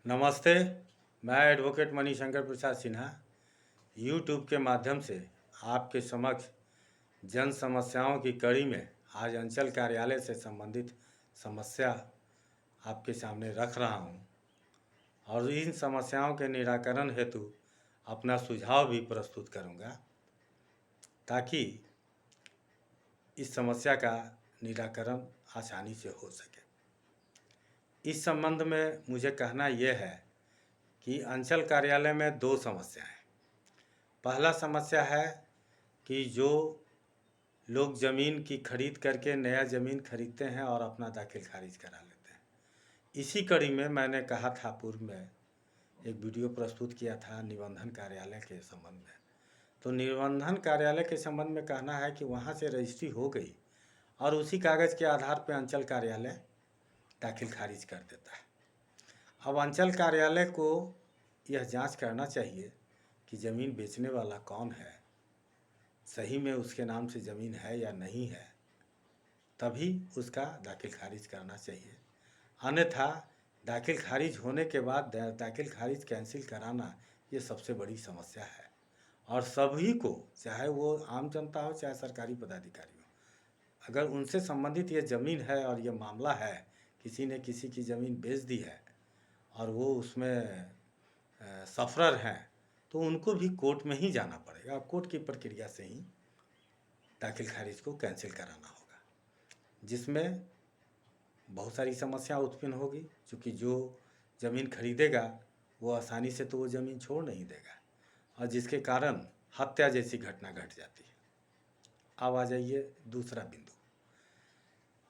नमस्ते। मैं advocate Manishankar Prasad Sinha YouTube के माध्यम से आपके समक्ष जन समस्याओं की कड़ी में आज अंचल कार्यालय से संबंधित समस्या आपके सामने रख रहा हूं और इन समस्याओं के निराकरण हेतु अपना सुझाव भी प्रस्तुत करूंगा ताकि इस समस्या का निराकरण आसानी से हो सके। इस संबंध में मुझे कहना यह है कि अंचल कार्यालय में दो समस्या हैं। पहला समस्या है कि जो लोग ज़मीन की खरीद करके नया ज़मीन खरीदते हैं और अपना दाखिल खारिज करा लेते हैं। इसी कड़ी में मैंने कहा था, पूर्व में एक वीडियो प्रस्तुत किया था निबंधन कार्यालय के संबंध में। तो निबंधन कार्यालय के संबंध में कहना है कि वहाँ से रजिस्ट्री हो गई और उसी कागज़ के आधार पर अंचल कार्यालय दाखिल खारिज कर देता है। अब अंचल कार्यालय को यह जांच करना चाहिए कि ज़मीन बेचने वाला कौन है, सही में उसके नाम से ज़मीन है या नहीं है, तभी उसका दाखिल खारिज करना चाहिए। अन्यथा दाखिल खारिज होने के बाद दाखिल खारिज कैंसिल कराना ये सबसे बड़ी समस्या है और सभी को, चाहे वो आम जनता हो चाहे सरकारी पदाधिकारी हो, अगर उनसे संबंधित ये ज़मीन है और ये मामला है, किसी ने किसी की ज़मीन बेच दी है और वो उसमें सफ़रर हैं, तो उनको भी कोर्ट में ही जाना पड़ेगा। कोर्ट की प्रक्रिया से ही दाखिल खारिज को कैंसिल कराना होगा, जिसमें बहुत सारी समस्या उत्पन्न होगी। क्योंकि जो ज़मीन खरीदेगा वो आसानी से तो वो ज़मीन छोड़ नहीं देगा और जिसके कारण हत्या जैसी घटना घट जाती है। अब आ जाइए दूसरा बिंदु,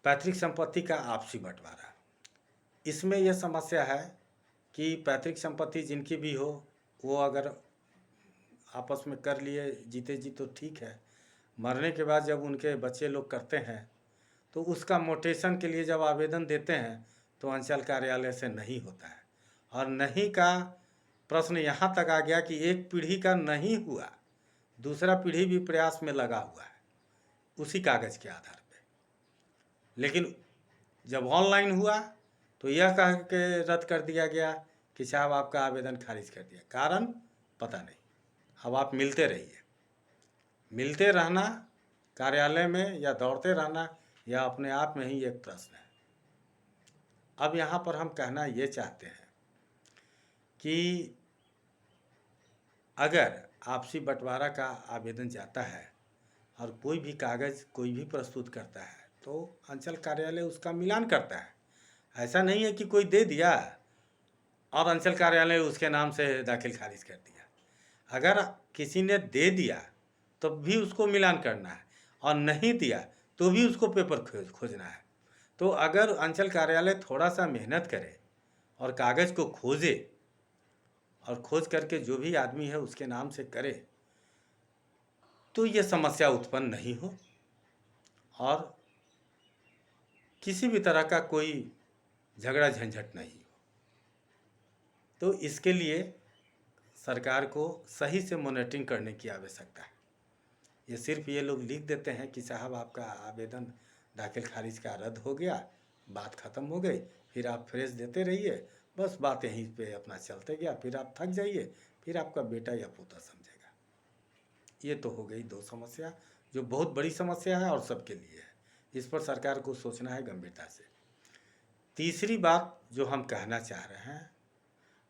पैतृक संपत्ति का आपसी बंटवारा। इसमें यह समस्या है कि पैतृक संपत्ति जिनकी भी हो, वो अगर आपस में कर लिए जीते जी तो ठीक है, मरने के बाद जब उनके बच्चे लोग करते हैं तो उसका मोटेशन के लिए जब आवेदन देते हैं तो अंचल कार्यालय से नहीं होता है। और नहीं का प्रश्न यहाँ तक आ गया कि एक पीढ़ी का नहीं हुआ, दूसरा पीढ़ी भी प्रयास में लगा हुआ है उसी कागज़ के आधार पे। लेकिन जब ऑनलाइन हुआ तो यह कह के रद्द कर दिया गया कि साहब आपका आवेदन खारिज कर दिया। कारण पता नहीं। अब आप मिलते रहिए, मिलते रहना कार्यालय में या दौड़ते रहना यह अपने आप में ही एक प्रश्न है। अब यहाँ पर हम कहना ये चाहते हैं कि अगर आपसी बंटवारा का आवेदन जाता है और कोई भी कागज़ कोई भी प्रस्तुत करता है तो अंचल कार्यालय उसका मिलान करता है। ऐसा नहीं है कि कोई दे दिया और अंचल कार्यालय उसके नाम से दाखिल खारिज कर दिया। अगर किसी ने दे दिया तो भी उसको मिलान करना है और नहीं दिया तो भी उसको पेपर खोजना है। तो अगर अंचल कार्यालय थोड़ा सा मेहनत करे और कागज़ को खोजे और खोज करके जो भी आदमी है उसके नाम से करे तो ये समस्या उत्पन्न नहीं हो और किसी भी तरह का कोई झगड़ा झंझट नहीं हो। तो इसके लिए सरकार को सही से मॉनिटरिंग करने की आवश्यकता है। ये सिर्फ ये लोग लिख देते हैं कि साहब आपका आवेदन दाखिल खारिज का रद्द हो गया, बात ख़त्म हो गई, फिर आप फ्रेश देते रहिए, बस बात यहीं पे अपना चलते गया, फिर आप थक जाइए, फिर आपका बेटा या पोता समझेगा। ये तो हो गई दो समस्या जो बहुत बड़ी समस्या है और सबके लिए है। इस पर सरकार को सोचना है गंभीरता से। तीसरी बात जो हम कहना चाह रहे हैं,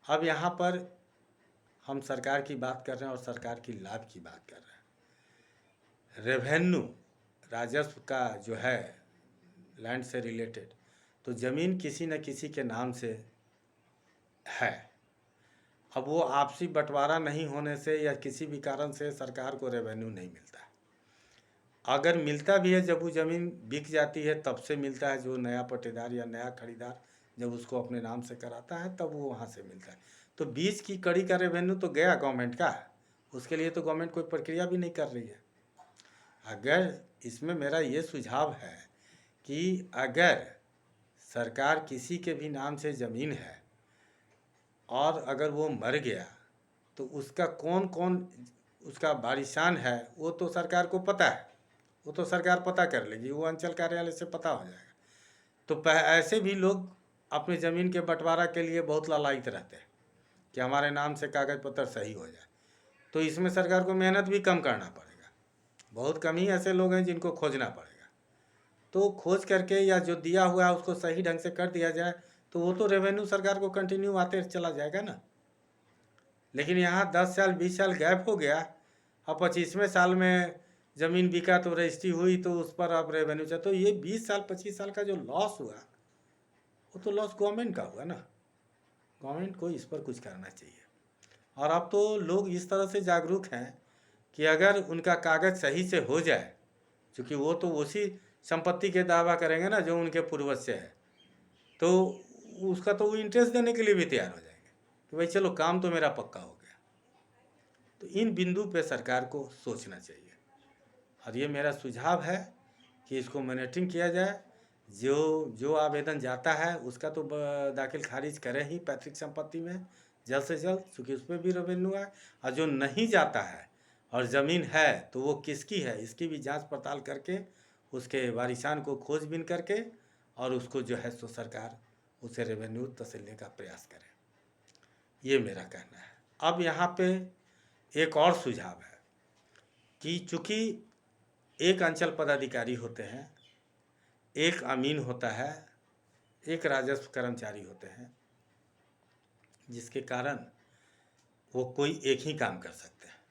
अब यहाँ पर हम सरकार की बात कर रहे हैं और सरकार की लाभ की बात कर रहे हैं। रेवेन्यू राजस्व का जो है लैंड से रिलेटेड, तो ज़मीन किसी न किसी के नाम से है। अब वो आपसी बंटवारा नहीं होने से या किसी भी कारण से सरकार को रेवेन्यू नहीं मिलता। अगर मिलता भी है जब वो ज़मीन बिक जाती है तब से मिलता है, जो नया पट्टेदार या नया खरीदार जब उसको अपने नाम से कराता है तब वो वहाँ से मिलता है। तो बीच की कड़ी का रेवेन्यू तो गया गवर्नमेंट का, उसके लिए तो गवर्नमेंट कोई प्रक्रिया भी नहीं कर रही है। अगर इसमें मेरा ये सुझाव है कि अगर सरकार किसी के भी नाम से ज़मीन है और अगर वो मर गया तो उसका कौन कौन उसका वारिसान है वो तो सरकार को पता है, वो तो सरकार पता कर लेगी, वो अंचल कार्यालय से पता हो जाएगा। तो ऐसे भी लोग अपनी ज़मीन के बंटवारा के लिए बहुत लालायित रहते हैं कि हमारे नाम से कागज़ पत्र सही हो जाए। तो इसमें सरकार को मेहनत भी कम करना पड़ेगा। बहुत कम ही ऐसे लोग हैं जिनको खोजना पड़ेगा। तो खोज करके या जो दिया हुआ है उसको सही ढंग से कर दिया जाए तो वो तो रेवेन्यू सरकार को कंटिन्यू आते चला जाएगा ना। लेकिन यहाँ 10 साल 20 साल गैप हो गया, अब 25वें साल में ज़मीन बिका तो रजिस्ट्री हुई तो उस पर अब रेवेन्यू चाहिए। तो ये 20 साल 25 साल का जो लॉस हुआ वो तो लॉस गवर्नमेंट का हुआ ना। गवर्नमेंट को इस पर कुछ करना चाहिए। और अब तो लोग इस तरह से जागरूक हैं कि अगर उनका कागज़ सही से हो जाए, क्योंकि वो तो उसी संपत्ति के दावा करेंगे ना जो उनके पूर्वज से है, तो उसका तो वो इंटरेस्ट देने के लिए भी तैयार हो जाएंगे कि भाई चलो काम तो मेरा पक्का हो गया। तो इन बिंदु पे सरकार को सोचना चाहिए और ये मेरा सुझाव है कि इसको मॉनिटरिंग किया जाए। जो आवेदन जाता है उसका तो दाखिल खारिज करें ही पैतृक संपत्ति में जल्द से जल्द, चूँकि उस पर भी रेवेन्यू है। और जो नहीं जाता है और ज़मीन है तो वो किसकी है इसकी भी जांच पड़ताल करके उसके वारिसान को खोजबीन करके और उसको जो है सो सरकार उसे रेवेन्यू तसल्ली का प्रयास करे। ये मेरा कहना है। अब यहाँ पे एक और सुझाव है कि चूँकि एक अंचल पदाधिकारी होते हैं, एक अमीन होता है, एक राजस्व कर्मचारी होते हैं, जिसके कारण वो कोई एक ही काम कर सकते हैं।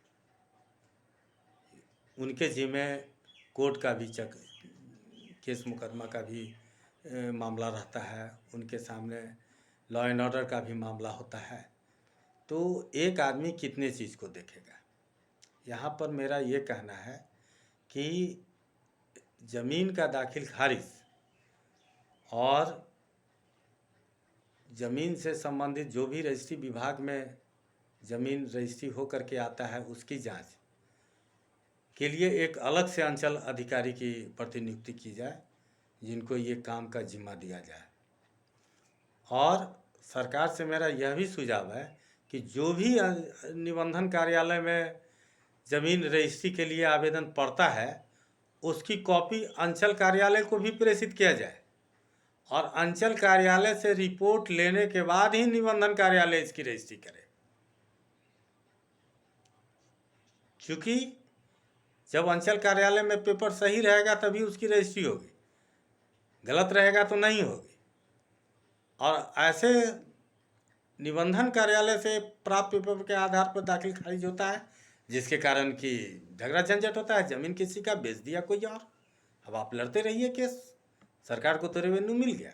उनके जिम्मे कोर्ट का भी केस मुकदमा का भी मामला रहता है, उनके सामने लॉ एंड ऑर्डर का भी मामला होता है। तो एक आदमी कितने चीज़ को देखेगा। यहाँ पर मेरा ये कहना है कि ज़मीन का दाखिल खारिज और ज़मीन से संबंधित जो भी रजिस्ट्री विभाग में ज़मीन रजिस्ट्री हो करके आता है उसकी जांच के लिए एक अलग से अंचल अधिकारी की प्रतिनियुक्ति की जाए, जिनको ये काम का जिम्मा दिया जाए। और सरकार से मेरा यह भी सुझाव है कि जो भी निबंधन कार्यालय में ज़मीन रजिस्ट्री के लिए आवेदन पड़ता है उसकी कॉपी अंचल कार्यालय को भी प्रेषित किया जाए और अंचल कार्यालय से रिपोर्ट लेने के बाद ही निबंधन कार्यालय इसकी रजिस्ट्री करे। क्योंकि जब अंचल कार्यालय में पेपर सही रहेगा तभी उसकी रजिस्ट्री होगी, गलत रहेगा तो नहीं होगी। और ऐसे निबंधन कार्यालय से प्राप्त पेपर के आधार पर दाखिल खारिज होता है, जिसके कारण कि झगड़ा झंझट होता है, ज़मीन किसी का बेच दिया कोई और, अब आप लड़ते रहिए केस, सरकार को तो रेवेन्यू मिल गया।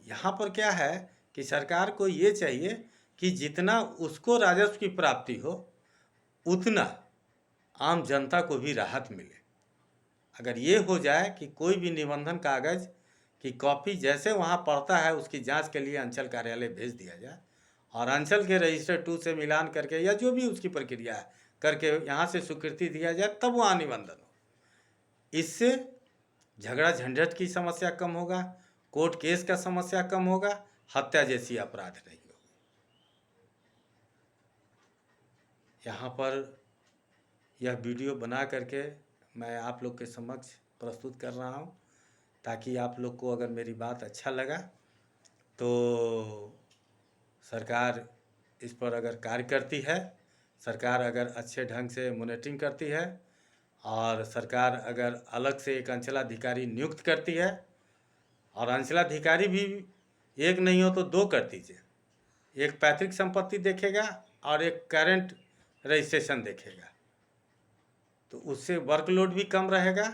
यहाँ पर क्या है कि सरकार को ये चाहिए कि जितना उसको राजस्व की प्राप्ति हो उतना आम जनता को भी राहत मिले। अगर ये हो जाए कि कोई भी निबंधन कागज़ की कॉपी जैसे वहाँ पड़ता है उसकी जांच के लिए अंचल कार्यालय भेज दिया जाए और अंचल के रजिस्टर 2 से मिलान करके या जो भी उसकी प्रक्रिया है करके यहाँ से स्वीकृति दिया जाए, तब वहाँ निबंधन हो। इससे झगड़ा झंझट की समस्या कम होगा, कोर्ट केस का समस्या कम होगा, हत्या जैसी अपराध नहीं होगी। यहाँ पर यह वीडियो बना करके मैं आप लोग के समक्ष प्रस्तुत कर रहा हूँ ताकि आप लोग को अगर मेरी बात अच्छा लगा तो सरकार इस पर अगर कार्य करती है, सरकार अगर अच्छे ढंग से मॉनिटरिंग करती है और सरकार अगर अलग से एक अंचलाधिकारी नियुक्त करती है और अंचलाधिकारी भी एक नहीं हो तो 2 कर दीजिए, एक पैतृक संपत्ति देखेगा और एक करंट रजिस्ट्रेशन देखेगा, तो उससे वर्कलोड भी कम रहेगा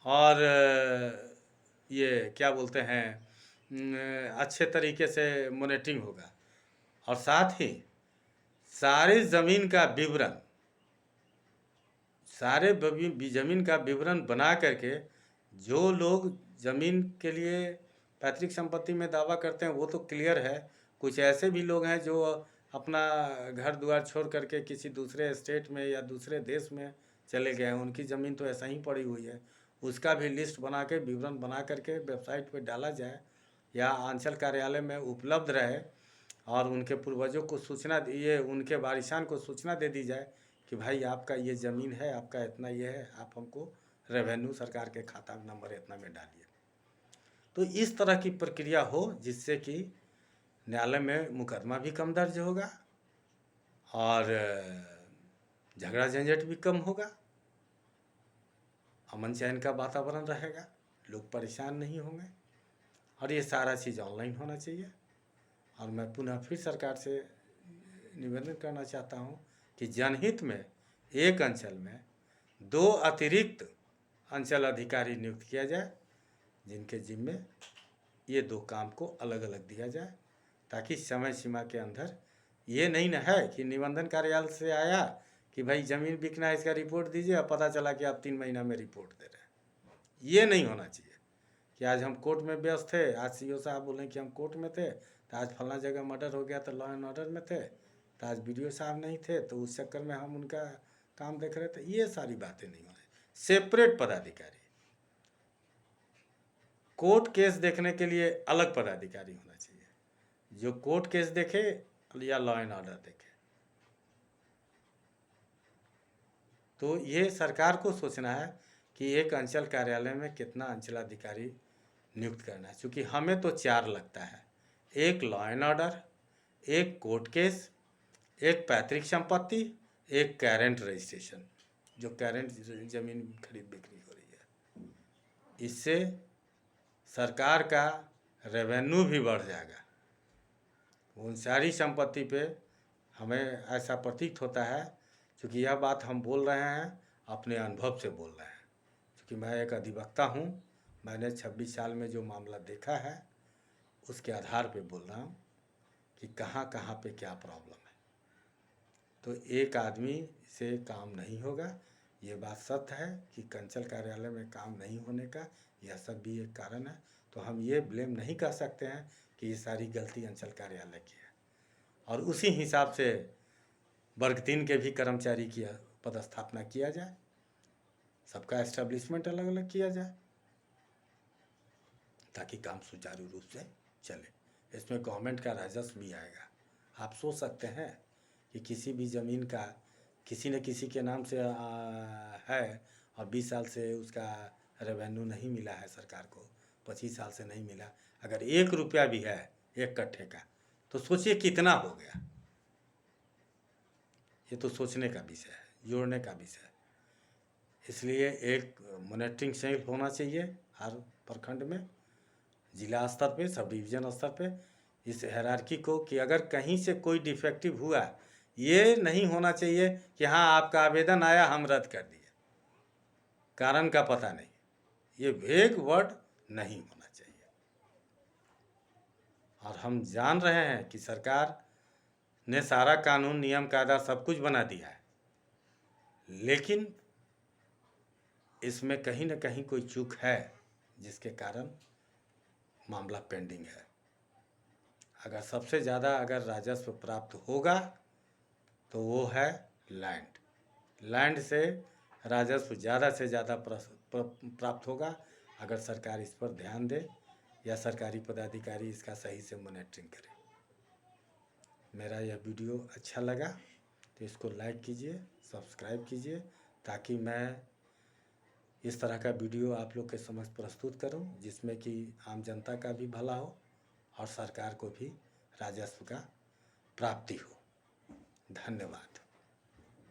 और ये क्या बोलते हैं अच्छे तरीके से मॉनिटरिंग होगा। और साथ ही सारे ज़मीन का विवरण, सारे ज़मीन का विवरण बना करके जो लोग ज़मीन के लिए पैतृक संपत्ति में दावा करते हैं वो तो क्लियर है, कुछ ऐसे भी लोग हैं जो अपना घर द्वार छोड़ करके किसी दूसरे स्टेट में या दूसरे देश में चले गए हैं, उनकी ज़मीन तो ऐसा ही पड़ी हुई है, उसका भी लिस्ट बना के विवरण बना करके वेबसाइट पे डाला जाए या अंचल कार्यालय में उपलब्ध रहे और उनके पूर्वजों को सूचना दिए, उनके वारिसान को सूचना दे दी जाए कि भाई आपका ये ज़मीन है, आपका इतना ये है, आप हमको रेवेन्यू सरकार के खाता नंबर इतना में डालिए। तो इस तरह की प्रक्रिया हो जिससे कि न्यायालय में मुकदमा भी कम दर्ज होगा और झगड़ा झंझट भी कम होगा, अमन चैन का वातावरण रहेगा, लोग परेशान नहीं होंगे और ये सारा चीज़ ऑनलाइन होना चाहिए। और मैं पुनः फिर सरकार से निवेदन करना चाहता हूँ कि जनहित में एक अंचल में 2 अतिरिक्त अंचल अधिकारी नियुक्त किया जाए, जिनके जिम्मे ये 2 काम को अलग अलग दिया जाए, ताकि समय सीमा के अंदर ये नहीं न है कि निबंधन कार्यालय से आया कि भाई ज़मीन बिकना है, इसका रिपोर्ट दीजिए, अब पता चला कि आप 3 महीना में रिपोर्ट दे रहे हैं। ये नहीं होना चाहिए कि आज हम कोर्ट में व्यस्त थे, आज सीओ साहब बोले कि हम कोर्ट में थे, तो आज फलना जगह मर्डर हो गया तो लॉ एंड ऑर्डर में थे, तो आज वीडियो साहब नहीं थे तो उस चक्कर में हम उनका काम देख रहे थे। ये सारी बातें नहीं होनी। सेपरेट पदाधिकारी, कोर्ट केस देखने के लिए अलग पदाधिकारी होना चाहिए, जो कोर्ट केस देखे या लॉ एंड ऑर्डर देखे। तो ये सरकार को सोचना है कि एक अंचल कार्यालय में कितना अंचलाधिकारी नियुक्त करना है, क्योंकि हमें तो 4 लगता है, एक लॉ एंड ऑर्डर, एक कोर्ट केस, एक पैतृक संपत्ति, एक करेंट रजिस्ट्रेशन, जो करेंट जमीन खरीद बिक्री हो रही है। इससे सरकार का रेवेन्यू भी बढ़ जाएगा। उन सारी संपत्ति पे हमें ऐसा प्रतीत होता है, क्योंकि यह बात हम बोल रहे हैं अपने अनुभव से बोल रहे हैं, क्योंकि मैं एक अधिवक्ता हूँ, मैंने 26 साल में जो मामला देखा है उसके आधार पे बोल रहा हूँ कि कहाँ कहाँ पे क्या प्रॉब्लम है। तो एक आदमी से काम नहीं होगा, ये बात सत्य है कि अंचल कार्यालय में काम नहीं होने का यह सब भी एक कारण है। तो हम ये ब्लेम नहीं कर सकते हैं कि ये सारी गलती अंचल कार्यालय की है, और उसी हिसाब से वर्ग 3 के भी कर्मचारी की पदस्थापना किया जाए, सबका एस्टेब्लिशमेंट अलग अलग किया जाए, ताकि काम सुचारू रूप से चले। इसमें गवर्नमेंट का राजस्व भी आएगा। आप सोच सकते हैं कि किसी भी ज़मीन का किसी न किसी के नाम से है और 20 साल से उसका रेवेन्यू नहीं मिला है सरकार को, 25 साल से नहीं मिला, अगर 1 रुपया भी है 1 कट्ठे का, तो सोचिए कितना हो गया। ये तो सोचने का विषय है, जोड़ने का विषय है। इसलिए एक मॉनिटरिंग सेल होना चाहिए हर प्रखंड में, जिला स्तर पे, सब डिवीज़न स्तर पे, इस हायरार्की को कि अगर कहीं से कोई डिफेक्टिव हुआ, ये नहीं होना चाहिए कि हाँ आपका आवेदन आया हम रद्द कर दिए, कारण का पता नहीं, ये वेग वर्ड नहीं होना चाहिए। और हम जान रहे हैं कि सरकार ने सारा कानून नियम कायदा सब कुछ बना दिया है, लेकिन इसमें कहीं न कहीं कोई चूक है जिसके कारण मामला पेंडिंग है। अगर सबसे ज़्यादा अगर राजस्व प्राप्त होगा तो वो है लैंड से राजस्व ज़्यादा से ज़्यादा प्राप्त होगा, अगर सरकार इस पर ध्यान दे या सरकारी पदाधिकारी इसका सही से मॉनिटरिंग करे। मेरा यह वीडियो अच्छा लगा तो इसको लाइक कीजिए, सब्सक्राइब कीजिए, ताकि मैं इस तरह का वीडियो आप लोग के समक्ष प्रस्तुत करूं, जिसमें कि आम जनता का भी भला हो और सरकार को भी राजस्व का प्राप्ति हो। धन्यवाद।